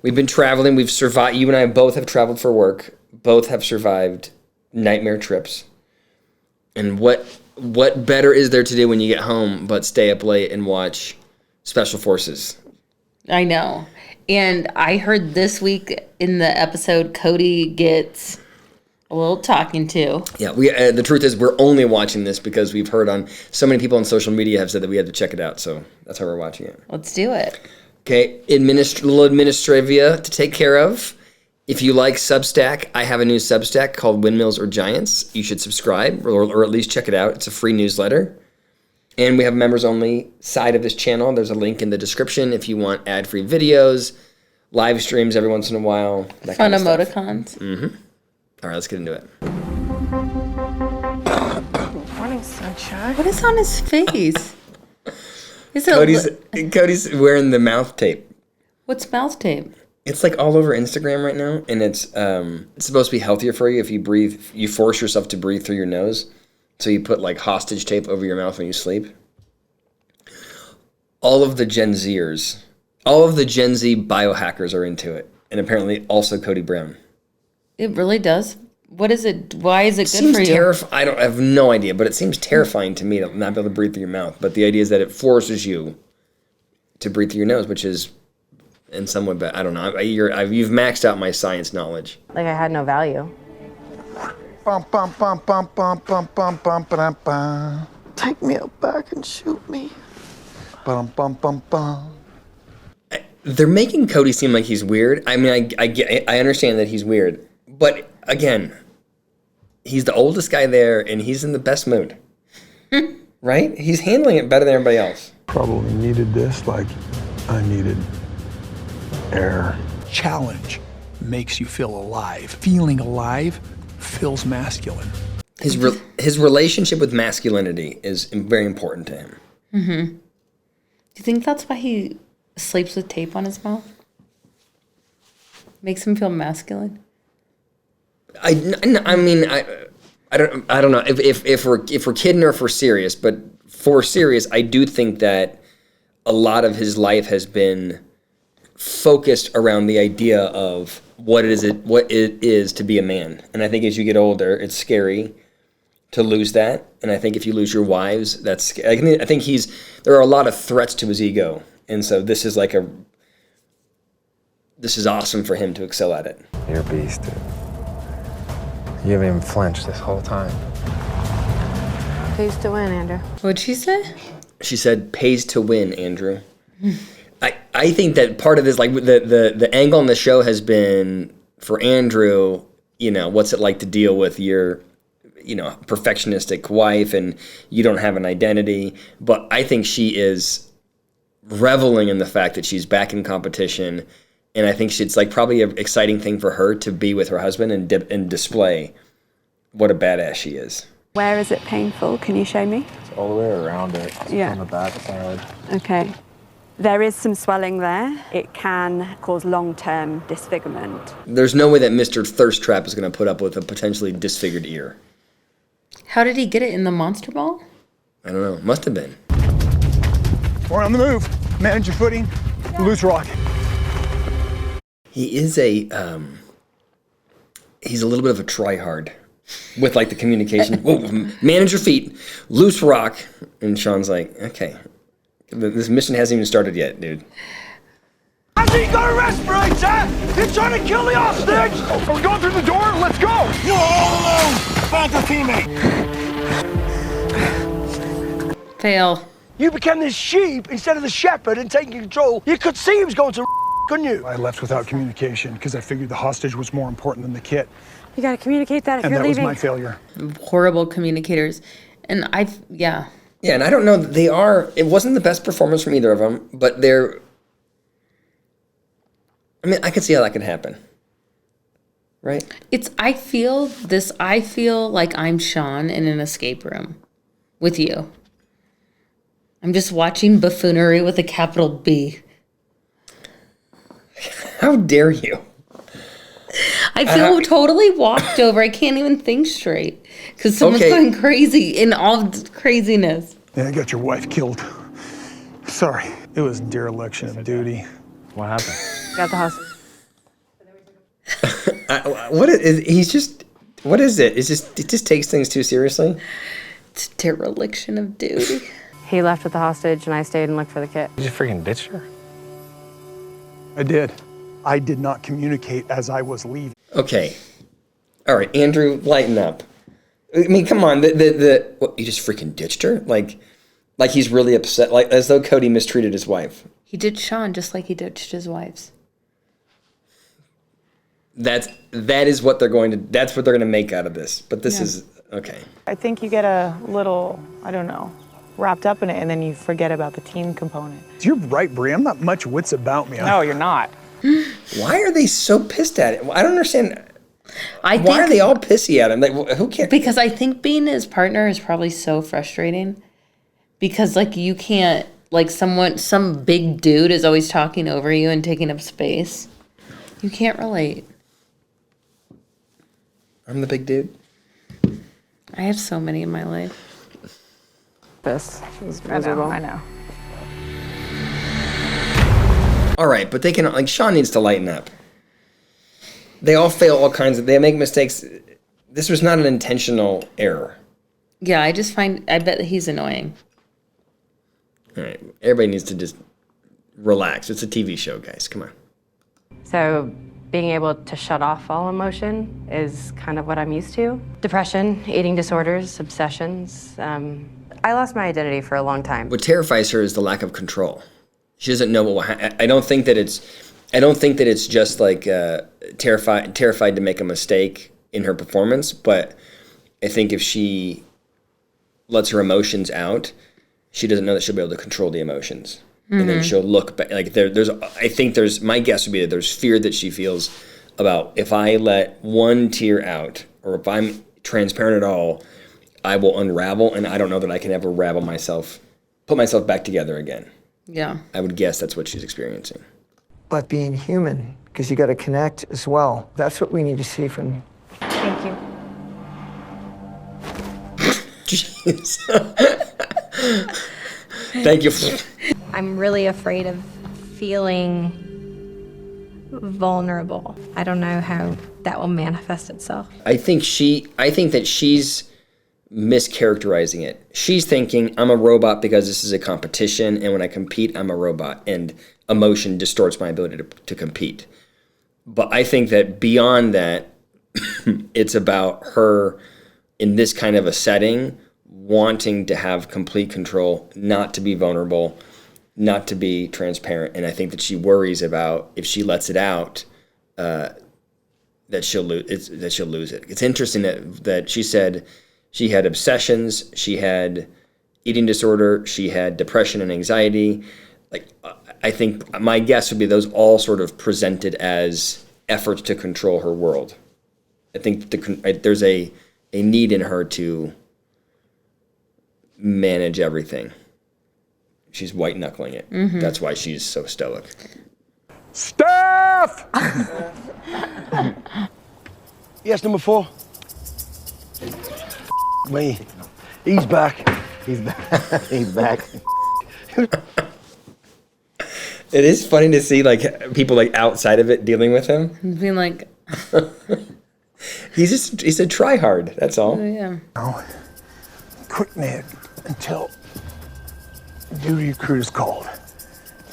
We've been traveling. We've survived. You and I both have traveled for work. Both have survived nightmare trips. And what better is there to do when you get home but stay up late and watch Special Forces? I know. And I heard this week in the episode, Cody gets a little talking to. Yeah, the truth is we're only watching this because we've heard on so many people on social media have said that we had to check it out. So that's how we're watching it. Let's do it. Okay, little administrivia to take care of. If you like Substack, I have a new Substack called Windmills or Giants. You should subscribe or at least check it out. It's a free newsletter. And we have a members-only side of this channel. There's a link in the description if you want ad-free videos, live streams every once in a while. That Fun kind of emoticons. Mm-hmm. All right, let's get into it. Good morning, sunshine. What is on his face? Cody's wearing the mouth tape. What's mouth tape? It's like all over Instagram right now, and it's supposed to be healthier for you if you breathe. You force yourself to breathe through your nose, so you put like hostage tape over your mouth when you sleep. All of the Gen Z biohackers are into it, and apparently also Cody Brown. It really does. What is it? Why is it good for you? I have no idea, but it seems terrifying to me to not be able to breathe through your mouth. But the idea is that it forces you to breathe through your nose, which is in some way bad. I don't know. You've maxed out my science knowledge. Like I had no value. Bum, bum, bum, bum, bum, bum, bum, bum, bum, bum. Take me out back and shoot me. Bum, bum, bum, bum. They're making Cody seem like he's weird. I mean, I understand that he's weird, but again, he's the oldest guy there, and he's in the best mood. Right? He's handling it better than everybody else. Probably needed this like I needed air. Challenge makes you feel alive. Feeling alive feels masculine. His relationship with masculinity is very important to him. Mm-hmm. Do you think that's why he sleeps with tape on his mouth? Makes him feel masculine? I mean, I don't know if we're kidding or if we're serious, but for serious, I do think that a lot of his life has been focused around the idea of what it is to be a man. And I think as you get older, it's scary to lose that. And I think if you lose your wives, that's scary. I think there are a lot of threats to his ego. And so this is awesome for him to excel at it. You're a beast, dude. You haven't even flinched this whole time. Pays to win, Andrew. What'd she say? She said, pays to win, Andrew. I think that part of this, like the angle on the show has been for Andrew, what's it like to deal with your, perfectionistic wife and you don't have an identity. But I think she is reveling in the fact that she's back in competition. And I think it's like probably an exciting thing for her to be with her husband and display what a badass she is. Where is it painful? Can you show me? It's all the way around it. It's on the back side. Okay. There is some swelling there. It can cause long-term disfigurement. There's no way that Mr. Thirst Trap is going to put up with a potentially disfigured ear. How did he get it in the monster ball? I don't know. Must have been. We're on the move. Manage your footing. Loose rock. He is he's a little bit of a tryhard with like the communication. Whoa, manage your feet, loose rock. And Sean's like, okay, this mission hasn't even started yet, dude. Has he got a respirator? He's trying to kill the hostage! Are we going through the door? Let's go! You're all alone! Find your teammate! Fail. You became this sheep instead of the shepherd and taking control. You could see he was going to couldn't you? I left without communication because I figured the hostage was more important than the kit. You gotta communicate that if and you're that leaving. was my failure. Horrible communicators. And Yeah, and I don't know, it wasn't the best performance from either of them, but I could see how that could happen. Right? I feel like I'm Sean in an escape room with you. I'm just watching buffoonery with a capital B. How dare you? I feel totally walked over. I can't even think straight because someone's going crazy in all craziness. Yeah, I got your wife killed. Sorry, it was dereliction of duty. What happened? Got the hostage. What is it? It just takes things too seriously. It's a dereliction of duty. He left with the hostage, and I stayed and looked for the kid. You just freaking ditched her? I did. I did not communicate as I was leaving. Okay. All right, Andrew, lighten up. I mean, come on. What, you just freaking ditched her? Like he's really upset, like as though Cody mistreated his wife. He did Sean just like he ditched his wives. That's what they're going to make out of this. But this is okay. I think you get a little, I don't know, wrapped up in it, and then you forget about the team component. You're right, Brie. I'm not much wits about me. No, you're not. Why are they so pissed at it? I don't understand. Why are they all pissy at him? Like, who cares? Because I think being his partner is probably so frustrating. Because like you can't, like some big dude is always talking over you and taking up space. You can't relate. I'm the big dude. I have so many in my life. This is miserable. I know. All right, but they can, like, Sean needs to lighten up. They all fail all kinds of, they make mistakes. This was not an intentional error. Yeah, I bet that he's annoying. All right, everybody needs to just relax. It's a TV show, guys. Come on. So being able to shut off all emotion is kind of what I'm used to. Depression, eating disorders, obsessions. I lost my identity for a long time. What terrifies her is the lack of control. She doesn't know what will happen. I don't think that it's just like terrified to make a mistake in her performance, but I think if she lets her emotions out, she doesn't know that she'll be able to control the emotions. And then she'll look back. Like my guess would be that there's fear that she feels about if I let one tear out, or if I'm transparent at all, I will unravel, and I don't know that I can ever put myself back together again. Yeah. I would guess that's what she's experiencing. But being human, because you got to connect as well. That's what we need to see from you. Thank you. Jeez. Thank you. I'm really afraid of feeling vulnerable. I don't know how that will manifest itself. I think that she's mischaracterizing it. She's thinking I'm a robot because this is a competition, and when I compete, I'm a robot, and emotion distorts my ability to compete. But I think that beyond that, it's about her in this kind of a setting wanting to have complete control, not to be vulnerable, not to be transparent. And I think that she worries about if she lets it out, that she'll lose it. It's interesting that she said she had obsessions, she had eating disorder, she had depression and anxiety. Like, I think my guess would be those all sort of presented as efforts to control her world. I think there's a need in her to manage everything. She's white knuckling it. Mm-hmm. That's why she's so stoic. Staff! Yes, number 4. Me. He's back. He's back. He's back. It is funny to see like people like outside of it dealing with him. Being like, he's a try-hard. That's all. oh, yeah. No. Quick, Ned, until duty crew is called.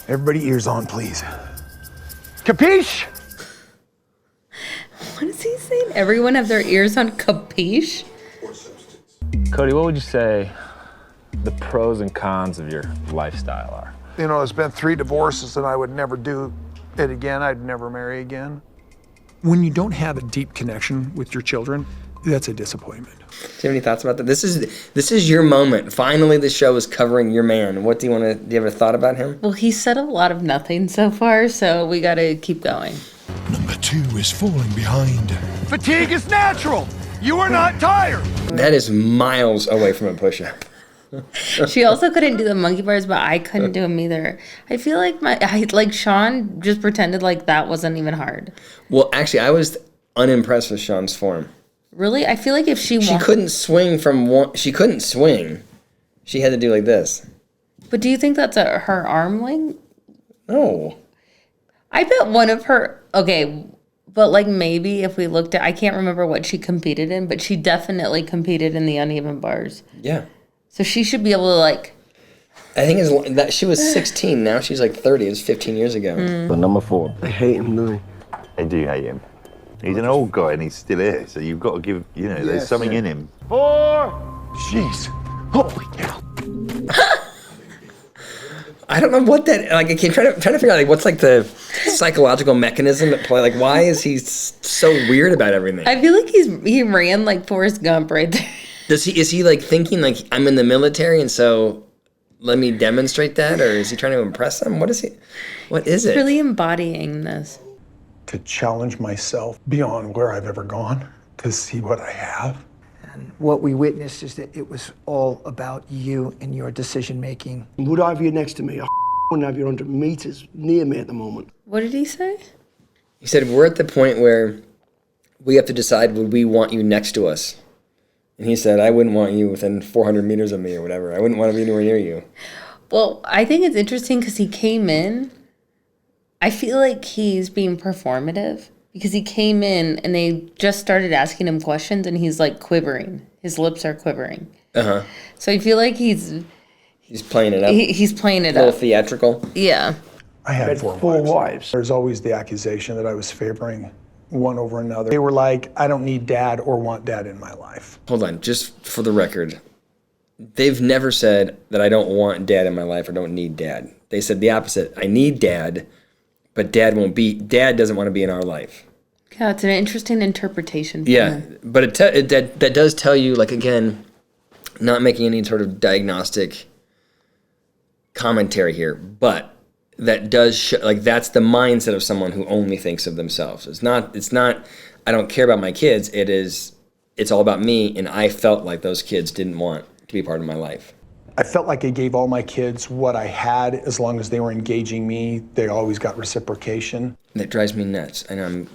Everybody ears on, please. Capiche? What is he saying? Everyone have their ears on capiche? Cody, what would you say the pros and cons of your lifestyle are? You know, it's been 3 divorces, and I would never do it again. I'd never marry again. When you don't have a deep connection with your children, that's a disappointment. Do you have any thoughts about that? This is your moment. Finally, the show is covering your man. What do you have a thought about him? Well, he said a lot of nothing so far, so we got to keep going. Number 2 is falling behind. Fatigue is natural. You are not tired. That is miles away from a push-up. She also couldn't do the monkey bars, but I couldn't do them either. I feel like Sean just pretended like that wasn't even hard. Well, actually, I was unimpressed with Sean's form. Really? I feel like if she couldn't swing from one. She couldn't swing. She had to do like this. But do you think that's her arm length? No. I bet one of her. Okay, But like maybe if we looked at, I can't remember what she competed in, but she definitely competed in the uneven bars. Yeah. So she should be able to like. I think it's that she was 16. Now she's like 30. It was 15 years ago. But number 4. They hate him, don't they? They do hate him. He's an old guy and he's still here, so you've got to give, there's something in him. 4. Jeez. Holy cow. I don't know what that, like, I keep trying to figure out, like, what's, like, the psychological mechanism at play. Like, why is he so weird about everything? I feel like he ran like Forrest Gump right there. Is he, like, thinking, like, I'm in the military and so let me demonstrate that? Or is he trying to impress them? What is it? He's really embodying this. To challenge myself beyond where I've ever gone, to see what I have. And what we witnessed is that it was all about you and your decision making. Would I have you next to me? I wouldn't have you 100 meters near me at the moment. What did he say? He said, we're at the point where we have to decide, would we want you next to us? And he said, I wouldn't want you within 400 meters of me or whatever. I wouldn't want to be anywhere near you. Well, I think it's interesting because he came in. I feel like he's being performative because he came in and they just started asking him questions and he's like quivering. His lips are quivering. Uh-huh. So I feel like he's playing it up. He's playing it up. A little up. theatrical. Yeah. I had 4 wives. There's always the accusation that I was favoring one over another. They were like, I don't need dad or want dad in my life. Hold on, just for the record. They've never said that I don't want dad in my life or don't need dad. They said the opposite. I need dad, but dad doesn't want to be in our life. Yeah, it's an interesting interpretation. Yeah, but that does tell you, like, again, not making any sort of diagnostic commentary here, but that does show, like, that's the mindset of someone who only thinks of themselves. It's not I don't care about my kids. It's all about me, and I felt like those kids didn't want to be part of my life. I felt like I gave all my kids what I had as long as they were engaging me. They always got reciprocation. That drives me nuts. And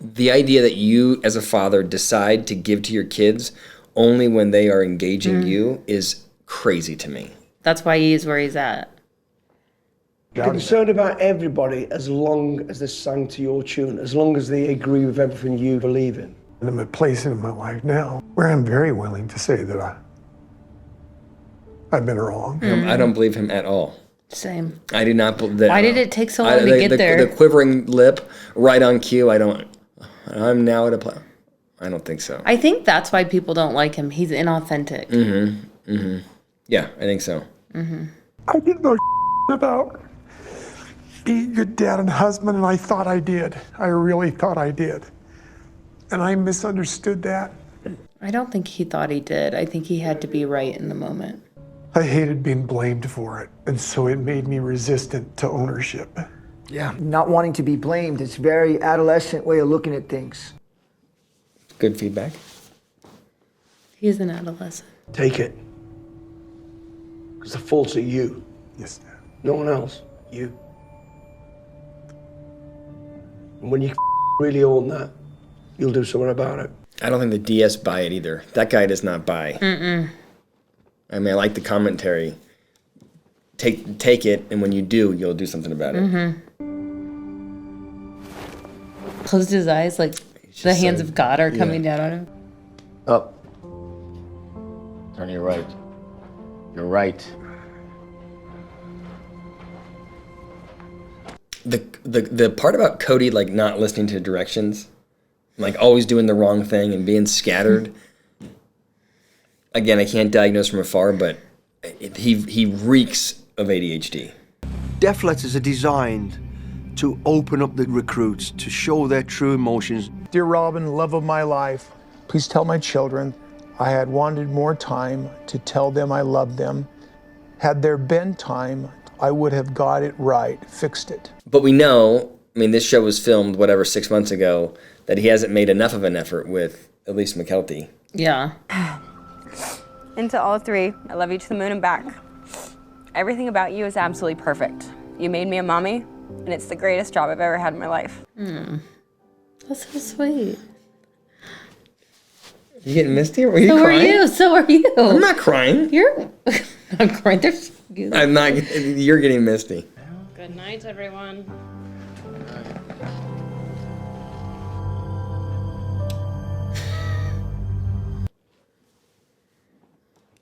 the idea that you, as a father, decide to give to your kids only when they are engaging you is crazy to me. That's why he is where he's at. You're concerned about everybody as long as they sang to your tune, as long as they agree with everything you believe in. And I'm at a place in my life now where I'm very willing to say that I've been wrong. I don't believe him at all. Same. I do not believe that. Why did it take so long to get there? The quivering lip, right on cue. I'm now at a place. I don't think so. I think that's why people don't like him. He's inauthentic. Yeah, I think so. I didn't know about being a good dad and husband, and I thought I did. I really thought I did. And I misunderstood that. I don't think he thought he did. I think he had to be right in the moment. I hated being blamed for it, and so it made me resistant to ownership. Yeah, not wanting to be blamed. It's a very adolescent way of looking at things. Good feedback. He's an adolescent. Take it. Because the fault's at you. Yes, Dad. No one else. You. And when you really own that, you'll do something about it. I don't think the DS buy it either. That guy does not buy. I mean, I like the commentary. Take it, and when you do, you'll do something about it. Closed his eyes like the hands of God are coming down on him. Up. Turn to your right. You're right. The part about Cody, like, not listening to directions, like always doing the wrong thing and being scattered. Again, I can't diagnose from afar, but he reeks of ADHD. Death letters are designed to open up the recruits, to show their true emotions. Dear Robin, love of my life, please tell my children I had wanted more time to tell them I loved them. Had there been time, I would have got it right, fixed it. But we know, I mean, this show was filmed, 6 months ago, that he hasn't made enough of an effort with Elise McKelty. Yeah. Into all three, I love you to the moon and back. Everything about you is absolutely perfect. You made me a mommy, and it's the greatest job I've ever had in my life. That's so sweet. You getting misty? Were you So crying? are you. So are you. I'm not crying. You're not crying. There's I'm not. You're getting misty. Good night, everyone.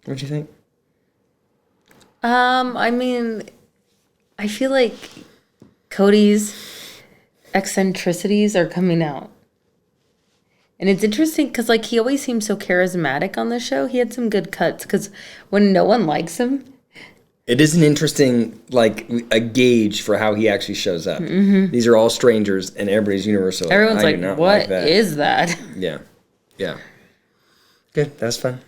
What'd you think? I mean, I feel like Cody's eccentricities are coming out. And it's interesting because, like, he always seems so charismatic on the show. He had some good cuts because when no one likes him... It is an interesting, like, a gauge for how he actually shows up. Mhm. These are all strangers, and everybody's universal. Everyone's I do like, not what like that. is that? Yeah. Yeah. Good. That was fun.